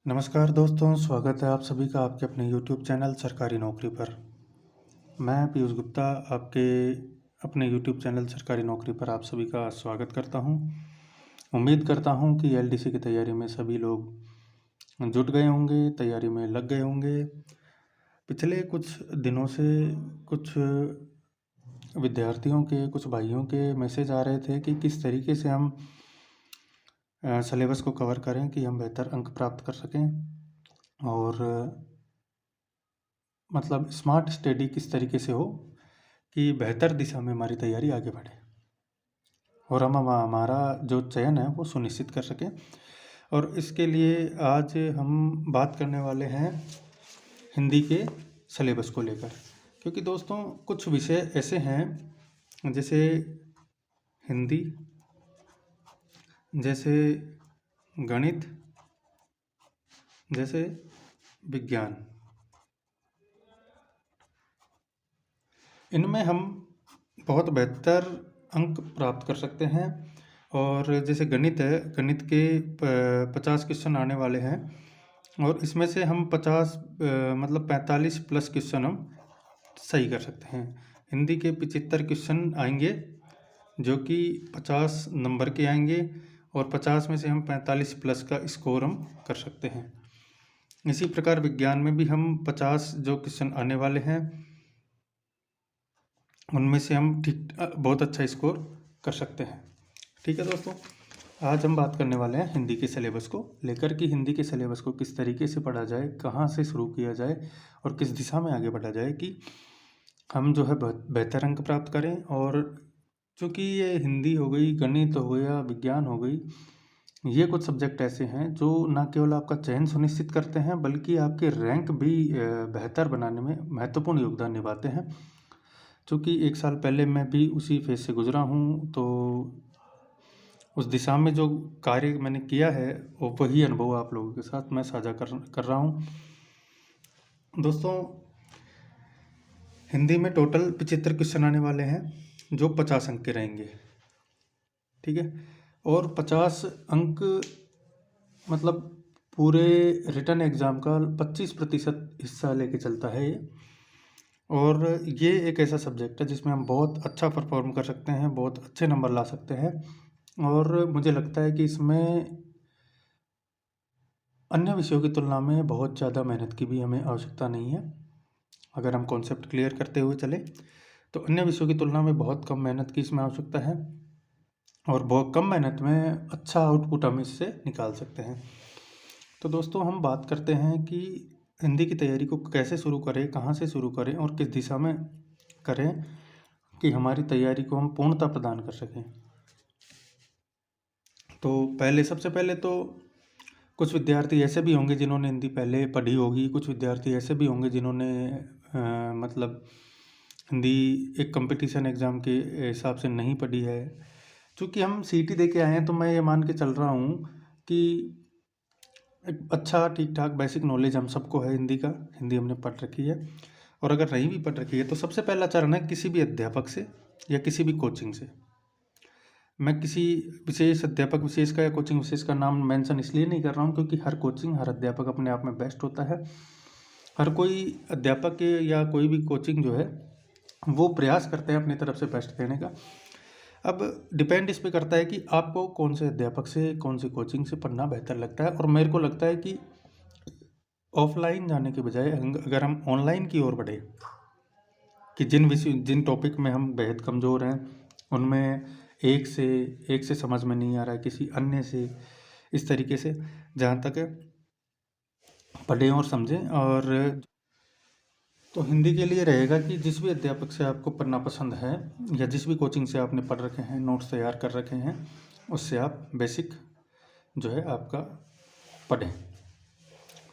नमस्कार दोस्तों, स्वागत है आप सभी का आपके अपने यूट्यूब चैनल सरकारी नौकरी पर। मैं पीयूष गुप्ता आपके अपने यूट्यूब चैनल सरकारी नौकरी पर आप सभी का स्वागत करता हूं। उम्मीद करता हूं कि एलडीसी की तैयारी में सभी लोग जुट गए होंगे, तैयारी में लग गए होंगे। पिछले कुछ दिनों से कुछ विद्यार्थियों के, कुछ भाइयों के मैसेज आ रहे थे कि किस तरीके से हम सिलेबस को कवर करें कि हम बेहतर अंक प्राप्त कर सकें और मतलब स्मार्ट स्टडी किस तरीके से हो कि बेहतर दिशा में हमारी तैयारी आगे बढ़े और हम हमारा जो चयन है वो सुनिश्चित कर सकें। और इसके लिए आज हम बात करने वाले हैं हिंदी के सिलेबस को लेकर, क्योंकि दोस्तों कुछ विषय ऐसे हैं जैसे हिंदी, जैसे गणित, जैसे विज्ञान, इनमें हम बहुत बेहतर अंक प्राप्त कर सकते हैं। और जैसे गणित है, गणित के 50 क्वेश्चन आने वाले हैं और इसमें से हम 50 मतलब 45 प्लस क्वेश्चन हम सही कर सकते हैं। हिंदी के 75 क्वेश्चन आएंगे जो कि 50 नंबर के आएंगे और 50 में से हम 45 प्लस का स्कोर हम कर सकते हैं। इसी प्रकार विज्ञान में भी हम 50 जो क्वेश्चन आने वाले हैं उनमें से हम बहुत अच्छा स्कोर कर सकते हैं। ठीक है दोस्तों, आज हम बात करने वाले हैं हिंदी के सिलेबस को लेकर कि हिंदी के सिलेबस को किस तरीके से पढ़ा जाए, कहाँ से शुरू किया जाए और किस दिशा में आगे बढ़ा जाए कि हम जो है बेहतर अंक प्राप्त करें। और चूँकि ये हिंदी हो गई, गणित हो गया, विज्ञान हो गई, ये कुछ सब्जेक्ट ऐसे हैं जो न केवल आपका चयन सुनिश्चित करते हैं बल्कि आपके रैंक भी बेहतर बनाने में महत्वपूर्ण योगदान निभाते हैं। चूँकि 1 साल पहले मैं भी उसी फेज़ से गुज़रा हूँ, तो उस दिशा में जो कार्य मैंने किया है वो वही अनुभव आप लोगों के साथ मैं साझा कर रहा हूँ। दोस्तों, हिंदी में टोटल 75 क्वेश्चन आने वाले हैं जो 50 अंक के रहेंगे। ठीक है, और 50 अंक मतलब पूरे रिटन एग्ज़ाम का 25% हिस्सा लेके चलता है ये। और ये एक ऐसा सब्जेक्ट है जिसमें हम बहुत अच्छा परफॉर्म कर सकते हैं, बहुत अच्छे नंबर ला सकते हैं। और मुझे लगता है कि इसमें अन्य विषयों की तुलना में बहुत ज़्यादा मेहनत की भी हमें आवश्यकता नहीं है। अगर हम कॉन्सेप्ट क्लियर करते हुए चले तो अन्य विषयों की तुलना में बहुत कम मेहनत की इसमें आवश्यकता है और बहुत कम मेहनत में अच्छा आउटपुट हम इससे निकाल सकते हैं। तो दोस्तों, हम बात करते हैं कि हिंदी की तैयारी को कैसे शुरू करें, कहाँ से शुरू करें और किस दिशा में करें कि हमारी तैयारी को हम पूर्णता प्रदान कर सकें। तो सबसे पहले तो कुछ विद्यार्थी ऐसे भी होंगे जिन्होंने हिंदी पहले पढ़ी होगी, कुछ विद्यार्थी ऐसे भी होंगे जिन्होंने मतलब हिंदी एक कंपटीशन एग्ज़ाम के हिसाब से नहीं पढ़ी है। चूँकि हम सीटी दे के आए हैं तो मैं ये मान के चल रहा हूँ कि एक अच्छा ठीक ठाक बेसिक नॉलेज हम सबको है हिंदी का, हिंदी हमने पढ़ रखी है। और अगर नहीं भी पढ़ रखी है तो सबसे पहला चरण है किसी भी अध्यापक से या किसी भी कोचिंग से। मैं किसी विशेष अध्यापक विशेष का या कोचिंग विशेष का नाम मेंशन इसलिए नहीं कर रहा हूँ क्योंकि हर कोचिंग, हर अध्यापक अपने आप में बेस्ट होता है। हर कोई अध्यापक या कोई भी कोचिंग जो है वो प्रयास करते हैं अपनी तरफ से बेस्ट देने का। अब डिपेंड इस पे करता है कि आपको कौन से अध्यापक से, कौन सी कोचिंग से पढ़ना बेहतर लगता है। और मेरे को लगता है कि ऑफलाइन जाने के बजाय अगर हम ऑनलाइन की ओर बढ़े कि जिन टॉपिक में हम बेहद कमज़ोर हैं उनमें एक से समझ में नहीं आ रहा है, किसी अन्य से, इस तरीके से जहाँ तक पढ़ें और समझें। और तो हिंदी के लिए रहेगा कि जिस भी अध्यापक से आपको पढ़ना पसंद है या जिस भी कोचिंग से आपने पढ़ रखे हैं, नोट्स तैयार कर रखे हैं, उससे आप बेसिक जो है आपका पढ़ें।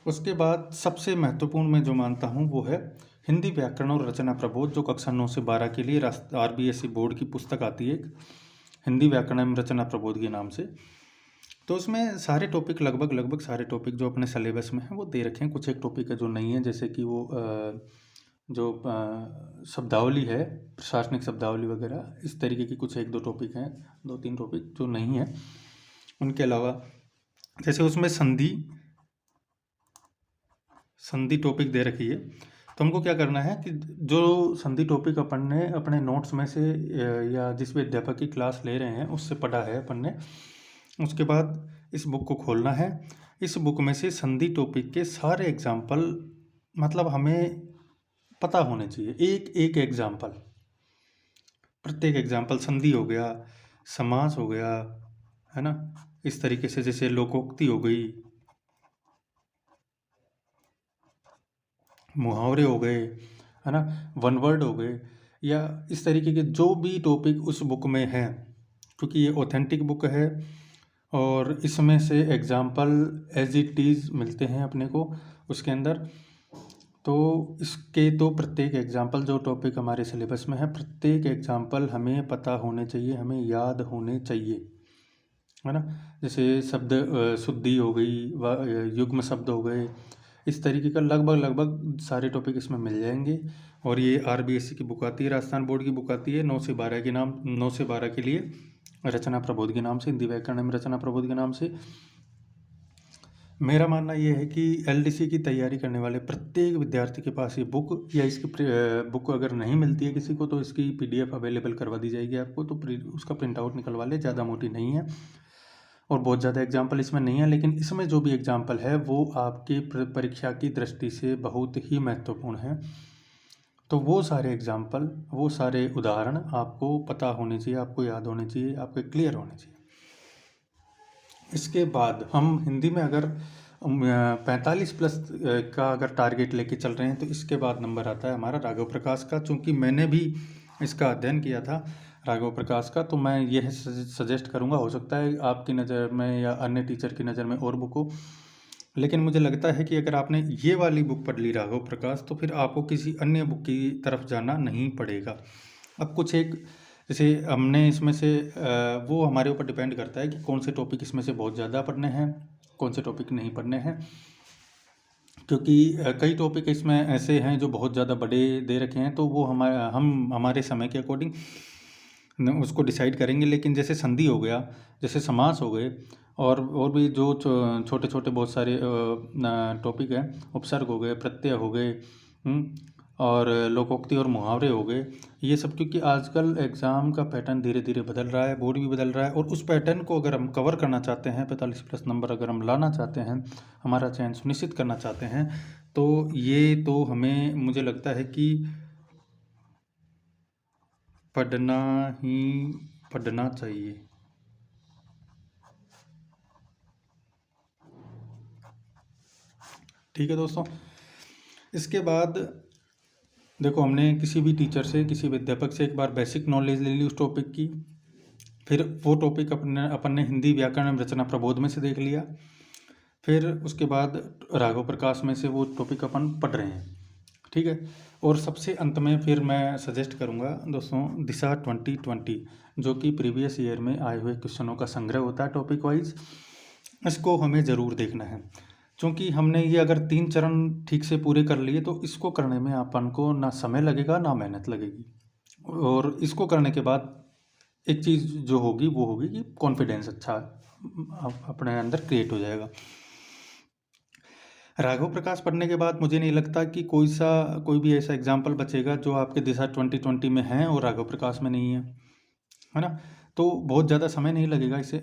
उसके बाद सबसे महत्वपूर्ण मैं जो मानता हूँ वो है हिंदी व्याकरण और रचना प्रबोध, जो कक्षा 9 से 12 के लिए RBSE बोर्ड की पुस्तक आती है एक, हिंदी व्याकरण एवं रचना प्रबोध के नाम से। तो उसमें सारे टॉपिक लगभग सारे टॉपिक जो अपने सिलेबस में हैं वो दे रखे हैं। कुछ एक टॉपिक है जो नहीं है, जैसे कि वो जो शब्दावली है, प्रशासनिक शब्दावली वगैरह, इस तरीके की कुछ 1-2 टॉपिक हैं, 2-3 टॉपिक जो नहीं है। उनके अलावा जैसे उसमें संधि संधि टॉपिक दे रखी है, तो हमको क्या करना है कि जो संधि टॉपिक अपन ने अपने नोट्स में से या जिस भी अध्यापक की क्लास ले रहे हैं उससे पढ़ा है अपन ने, उसके बाद इस बुक को खोलना है। इस बुक में से संधि टॉपिक के सारे एग्जाम्पल मतलब हमें पता होने चाहिए, एक एक एग्जाम्पल, प्रत्येक एग्जाम्पल, संधि हो गया, समास हो गया, है ना, इस तरीके से जैसे लोकोक्ति हो गई, मुहावरे हो गए, है ना, वन वर्ड हो गए, या इस तरीके के जो भी टॉपिक उस बुक में हैं, क्योंकि ये ऑथेंटिक बुक है और इसमें से एग्जाम्पल एज इट इज़ मिलते हैं अपने को उसके अंदर। तो इसके तो प्रत्येक एग्जाम्पल जो टॉपिक हमारे सिलेबस में है, प्रत्येक एग्जाम्पल हमें पता होने चाहिए, हमें याद होने चाहिए, है ना। जैसे शब्द शुद्धि हो गई, युग्म शब्द हो गए, इस तरीके का लगभग सारे टॉपिक इसमें मिल जाएंगे। और ये RBSC की बुक आती है, राजस्थान बोर्ड की बुक आती है, 9 से 12 के नाम, 9 से 12 के लिए रचना प्रबोध के नाम से, हिंदी व्याकरण में रचना प्रबोध के नाम से। मेरा मानना ये है कि LDC की तैयारी करने वाले प्रत्येक विद्यार्थी के पास ये बुक या इसकी बुक अगर नहीं मिलती है किसी को तो इसकी PDF अवेलेबल करवा दी जाएगी आपको, तो उसका प्रिंट आउट निकलवा ले, ज़्यादा मोटी नहीं है और बहुत ज़्यादा एग्जाम्पल इसमें नहीं है, लेकिन इसमें जो भी एग्जाम्पल है वो आपकी परीक्षा की दृष्टि से बहुत ही महत्वपूर्ण है। तो वो सारे एग्जाम्पल, वो सारे उदाहरण आपको पता होने चाहिए, आपको याद होने चाहिए, आपके क्लियर होने चाहिए। इसके बाद हम हिंदी में अगर 45+ का अगर टारगेट लेके चल रहे हैं तो इसके बाद नंबर आता है हमारा राघव प्रकाश का। चूँकि मैंने भी इसका अध्ययन किया था राघव प्रकाश का, तो मैं यह सजेस्ट करूँगा, हो सकता है आपकी नज़र में या अन्य टीचर की नज़र में और बुक हो, लेकिन मुझे लगता है कि अगर आपने ये वाली बुक पढ़ ली राघव प्रकाश तो फिर आपको किसी अन्य बुक की तरफ जाना नहीं पड़ेगा। अब कुछ एक जैसे हमने इसमें से वो हमारे ऊपर डिपेंड करता है कि कौन से टॉपिक इसमें से बहुत ज़्यादा पढ़ने हैं, कौन से टॉपिक नहीं पढ़ने हैं, क्योंकि कई टॉपिक इसमें ऐसे हैं जो बहुत ज़्यादा बड़े दे रखे हैं, तो वो हम हमारे समय के अकॉर्डिंग उसको डिसाइड करेंगे। लेकिन जैसे संधि हो गया, जैसे समास हो गए, और भी जो छोटे छोटे बहुत सारे टॉपिक हैं, उपसर्ग हो गए, प्रत्यय हो गए, और लोकोक्ति और मुहावरे हो गए, ये सब, क्योंकि आजकल एग्ज़ाम का पैटर्न धीरे धीरे बदल रहा है, बोर्ड भी बदल रहा है, और उस पैटर्न को अगर हम कवर करना चाहते हैं, 45+ नंबर अगर हम लाना चाहते हैं, हमारा चयन सुनिश्चित करना चाहते हैं, तो ये तो हमें, मुझे लगता है कि पढ़ना ही पढ़ना चाहिए। ठीक है दोस्तों, इसके बाद देखो, हमने किसी भी टीचर से, किसी भी अध्यापक से एक बार बेसिक नॉलेज ले ली उस टॉपिक की, फिर वो टॉपिक अपन ने हिंदी व्याकरण एवं रचना प्रबोध में से देख लिया, फिर उसके बाद राघव प्रकाश में से वो टॉपिक अपन पढ़ रहे हैं, ठीक है। और सबसे अंत में फिर मैं सजेस्ट करूँगा दोस्तों, दिशा 2020, जो कि प्रीवियस ईयर में आए हुए क्वेश्चनों का संग्रह होता है टॉपिक वाइज, इसको हमें ज़रूर देखना है। क्योंकि हमने ये अगर 3 चरण ठीक से पूरे कर लिए तो इसको करने में अपन को ना समय लगेगा ना मेहनत लगेगी, और इसको करने के बाद एक चीज़ जो होगी वो होगी कि कॉन्फिडेंस अच्छा अपने अंदर क्रिएट हो जाएगा। राघव प्रकाश पढ़ने के बाद मुझे नहीं लगता कि कोई भी ऐसा एग्जाम्पल बचेगा जो आपके दिशा 2020 में है और राघव प्रकाश में नहीं है, है ना। तो बहुत ज़्यादा समय नहीं लगेगा इसे